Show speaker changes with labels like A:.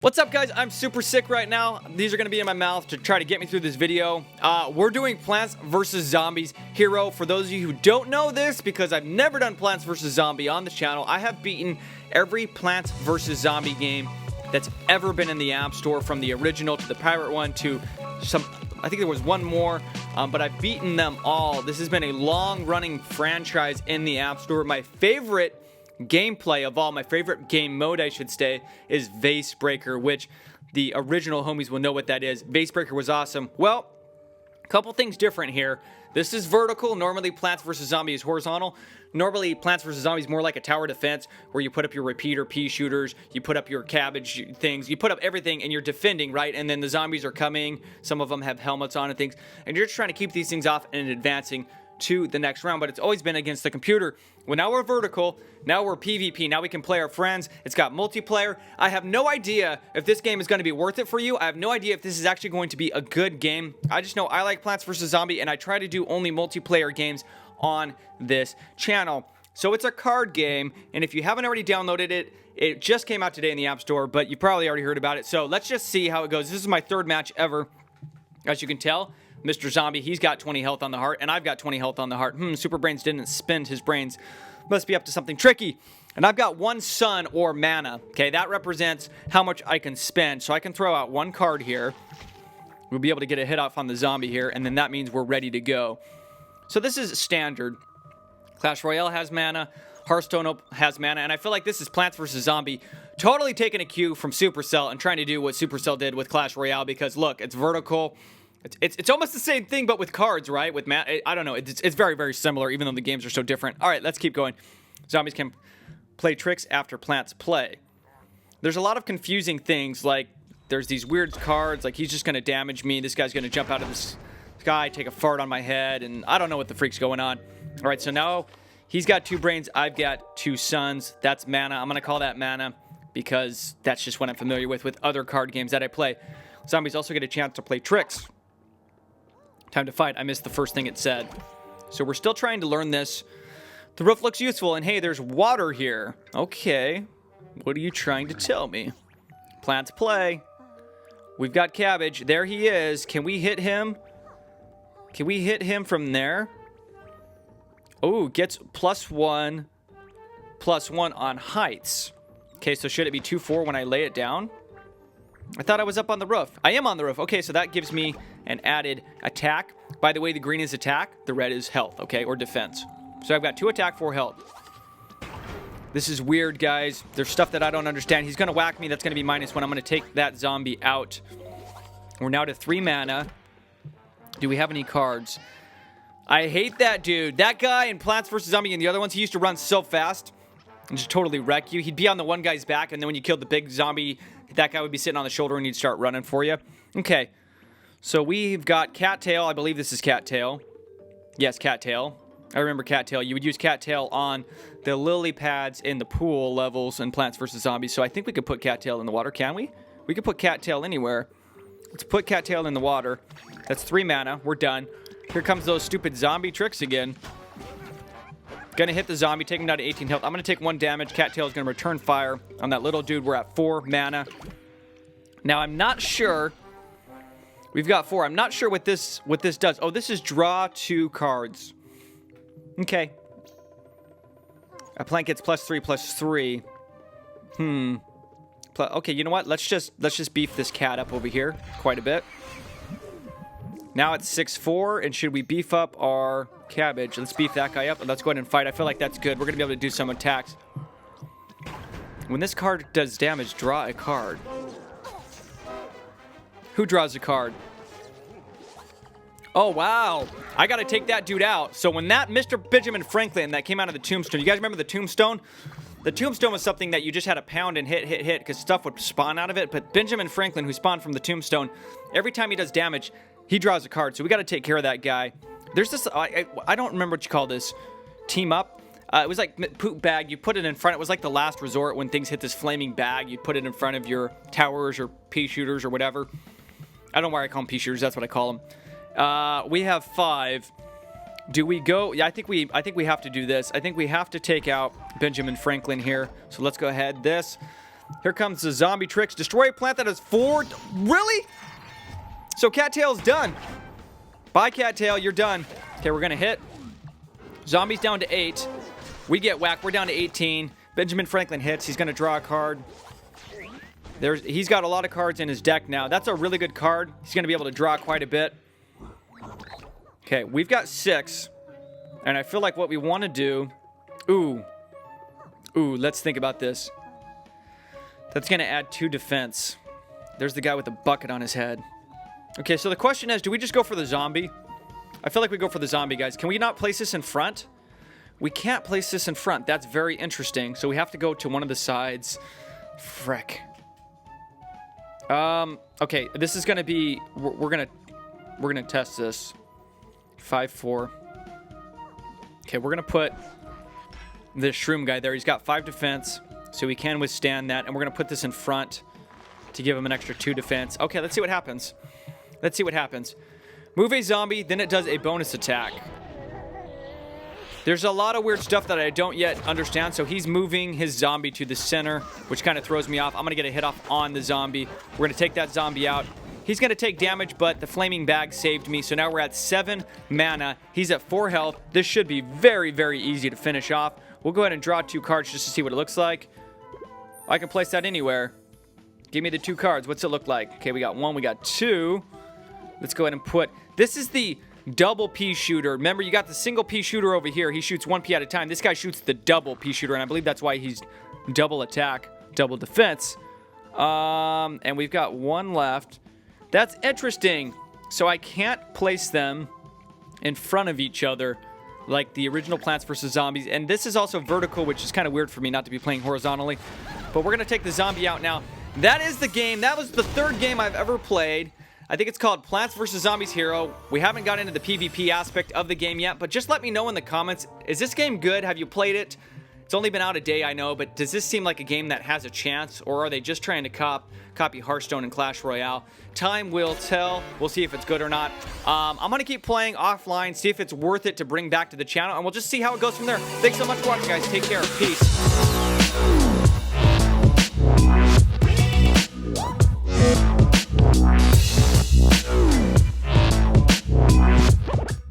A: What's up, guys? I'm super sick right now. These are going to be in my mouth to try to get me through this video. We're doing Plants vs. Zombies Hero. For those of you who don't know this, because I've never done Plants vs. Zombie on this channel, I have beaten every Plants vs. Zombie game that's ever been in the App Store, from the original to the pirate one to some, I think there was one more, but I've beaten them all. This has been a long-running franchise in the App Store. My favorite gameplay of all, my favorite game mode, I should say, is Vase Breaker, which the original homies will know what that is. Vase Breaker was awesome. Well, a couple things different here. This is vertical. Normally, Plants vs. Zombie is horizontal. Normally, Plants vs. Zombie is more like a tower defense, where you put up your repeater pea shooters, you put up your cabbage things, you put up everything, and you're defending, right? And then the zombies are coming. Some of them have helmets on and things, and you're just trying to keep these things off and advancing to the next round. But it's always been against the computer. Well, now we're vertical. Now we're PvP. Now we can play our friends. It's got multiplayer. I have no idea if this game is going to be worth it for you. I have no idea if this is actually going to be a good game. I just know I like Plants vs. Zombie, and I try to do only multiplayer games on this channel. So it's a card game, and if you haven't already downloaded it, it just came out today in the App Store, but you probably already heard about it. So let's just see how it goes. This is my third match ever. As you can tell, Mr. Zombie, he's got 20 health on the heart, and I've got 20 health on the heart. Super Brains didn't spend his brains. Must be up to something tricky. And I've got one sun or mana. Okay, that represents how much I can spend. So I can throw out one card here. We'll be able to get a hit off on the zombie here, and then that means we're ready to go. So this is standard. Clash Royale has mana. Hearthstone has mana. And I feel like this is Plants vs. Zombie totally taking a cue from Supercell and trying to do what Supercell did with Clash Royale, because look, it's vertical. It's almost the same thing, but with cards, right? With I don't know. It's very, very similar, even though the games are so different. All right, let's keep going. Zombies can play tricks after plants play. There's a lot of confusing things, like there's these weird cards, like he's just going to damage me. This guy's going to jump out of the sky, take a fart on my head, and I don't know what the freak's going on. All right, so now he's got 2 brains. I've got 2 suns. That's mana. I'm going to call that mana because that's just what I'm familiar with other card games that I play. Zombies also get a chance to play tricks. Time to fight. I missed the first thing it said. So we're still trying to learn this. The roof looks useful, and hey, there's water here. Okay. What are you trying to tell me? Plants play. We've got cabbage. There he is. Can we hit him? Can we hit him from there? Oh, gets +1 on heights. Okay, so should it be 2-4 when I lay it down? I thought I was up on the roof. I am on the roof. Okay, so that gives me an added attack. By the way, the green is attack. The red is health, okay, or defense. So I've got 2 attack, 4 health. This is weird, guys. There's stuff that I don't understand. He's going to whack me. That's going to be -1. I'm going to take that zombie out. We're now to 3 mana. Do we have any cards? I hate that dude. That guy in Plants vs. Zombie and the other ones, he used to run so fast and just totally wreck you. He'd be on the one guy's back, and then when you killed the big zombie, that guy would be sitting on the shoulder and he'd start running for you. Okay, so we've got Cattail. I believe this is Cattail. Yes, Cattail. I remember Cattail. You would use Cattail on the lily pads in the pool levels in Plants vs. Zombies. So I think we could put Cattail in the water, can we? We could put Cattail anywhere. Let's put Cattail in the water. That's 3 mana. We're done. Here comes those stupid zombie tricks again. Gonna hit the zombie, take him down to 18 health. I'm gonna take 1 damage. Cattail is gonna return fire on that little dude. We're at 4 mana. Now I'm not sure. We've got 4. I'm not sure what this does. Oh, this is draw 2 cards. Okay. A plant gets +3/+3. Okay, you know what? Let's just beef this cat up over here quite a bit. Now it's 6-4, and should we beef up our cabbage? Let's beef that guy up, and let's go ahead and fight. I feel like that's good. We're going to be able to do some attacks. When this card does damage, draw a card. Who draws a card? Oh, wow. I got to take that dude out. So when that Mr. Benjamin Franklin that came out of the tombstone, you guys remember the tombstone? The tombstone was something that you just had to pound and hit, because stuff would spawn out of it. But Benjamin Franklin, who spawned from the tombstone, every time he does damage, he draws a card, so we got to take care of that guy. There's this, I don't remember what you call this, team up. It was like poop bag. You put it in front. It was like the last resort when things hit this flaming bag. You'd put it in front of your towers or pea shooters or whatever. I don't know why I call them pea shooters. That's what I call them. We have 5. Do we go? Yeah, I think we have to do this. I think we have to take out Benjamin Franklin here. So let's go ahead. Here comes the zombie tricks. Destroy a plant that has 4. Really? So Cattail's done. Bye, Cattail. You're done. Okay, we're going to hit. Zombies down to 8. We get whacked. We're down to 18. Benjamin Franklin hits. He's going to draw a card. He's got a lot of cards in his deck now. That's a really good card. He's going to be able to draw quite a bit. Okay, we've got 6. And I feel like what we want to do... Ooh, let's think about this. That's going to add 2 defense. There's the guy with the bucket on his head. Okay, so the question is, do we just go for the zombie? I feel like we go for the zombie, guys. Can we not place this in front? We can't place this in front. That's very interesting. So we have to go to one of the sides. Frick. Okay, this is going to be... We're going to test this. 5-4. Okay, we're going to put this shroom guy there. He's got 5 defense, so he can withstand that. And we're going to put this in front to give him an extra 2 defense. Okay, let's see what happens. Let's see what happens. Move a zombie, then it does a bonus attack. There's a lot of weird stuff that I don't yet understand. So he's moving his zombie to the center, which kind of throws me off. I'm going to get a hit off on the zombie. We're going to take that zombie out. He's going to take damage, but the flaming bag saved me. So now we're at 7 mana. He's at 4 health. This should be very, very easy to finish off. We'll go ahead and draw 2 cards just to see what it looks like. I can place that anywhere. Give me the 2 cards. What's it look like? Okay, we got 1, we got 2. Let's go ahead and put... This is the double pea shooter. Remember, you got the single pea shooter over here. He shoots 1 pea at a time. This guy shoots the double pea shooter, and I believe that's why he's double attack, double defense. And we've got 1 left. That's interesting. So I can't place them in front of each other like the original Plants vs. Zombies. And this is also vertical, which is kind of weird for me not to be playing horizontally. But we're going to take the zombie out now. That is the game. That was the 3rd game I've ever played. I think it's called Plants vs. Zombies Hero. We haven't got into the PvP aspect of the game yet, but just let me know in the comments, is this game good? Have you played it? It's only been out a day, I know, but does this seem like a game that has a chance, or are they just trying to copy Hearthstone and Clash Royale? Time will tell. We'll see if it's good or not. I'm going to keep playing offline, see if it's worth it to bring back to the channel, and we'll just see how it goes from there. Thanks so much for watching, guys. Take care. Peace.